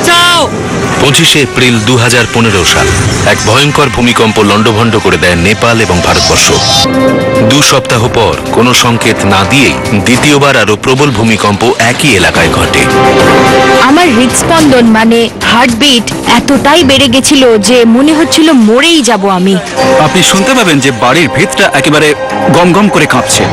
বাঁচাও। 25শে এপ্রিল 2015 সাল এক ভয়ঙ্কর ভূমিকম্প লণ্ডভণ্ড করে দেয় নেপাল এবং ভারতবর্ষ। 2 সপ্তাহ পর কোনো সংকেত না দিয়েই দ্বিতীয়বার আরো প্রবল ভূমিকম্প একই এলাকায় ঘটে। আমার হৃদস্পন্দন মানে হার্টবিট এতটাই বেড়ে গেছিল যে মনে হচ্ছিল মরেই যাব আমি। আপনি শুনতে পাবেন যে বাড়ির ভেতটা একেবারে গমগম করে কাঁপছে।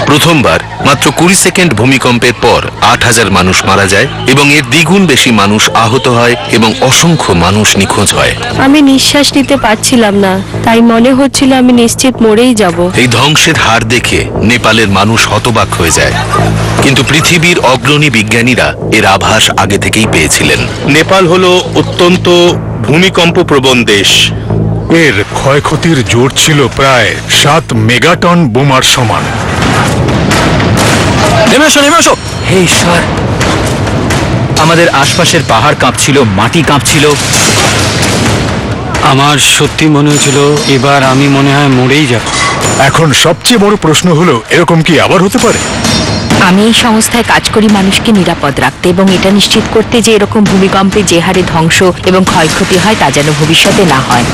প্রথমবার মাত্র 20 সেকেন্ড ভূমিকম্পের পর 8000 মানুষ মারা যায় এবং এর দ্বিগুণ বেশি মানুষ আহত হয় এবং অসংখ্য মানুষ নিখোঁজ হয়। আমি নিঃশ্বাস নিতে পারছিলাম না, তাই মনে হচ্ছিল আমি নিশ্চিত মরেই যাব। এই ধ্বংসের হার দেখে নেপালের মানুষ হতবাক হয়ে যায়, কিন্তু পৃথিবীর অগ্রণী বিজ্ঞানীরা এর আভাস আগে থেকেই পেয়েছিলেন। নেপাল হলো অত্যন্ত ভূমিকম্প প্রবণ দেশ। এর ক্ষয়ক্ষতির জোর ছিল প্রায় 7 মেগাটন বোমার সমান। নেমে আসো। হে ঈশ্বর, আমাদের আশপাশের পাহাড় কাঁপছিল, মাটি কাঁপছিল। আমার সত্যি মনে হয়েছিল এবার আমি মনে হয় মরেই যাব। এখন সবচেয়ে বড় প্রশ্ন হলো, এরকম কি আবার হতে পারে? আমি এই সংস্থায় কাজ করি মানুষকে নিরাপদ রাখতে এবং এটা নিশ্চিত করতে যে এরকম ভূমিকম্পে যে হারে ধ্বংস এবং ক্ষয়ক্ষতি হয় তা যেন ভবিষ্যতে না হয়।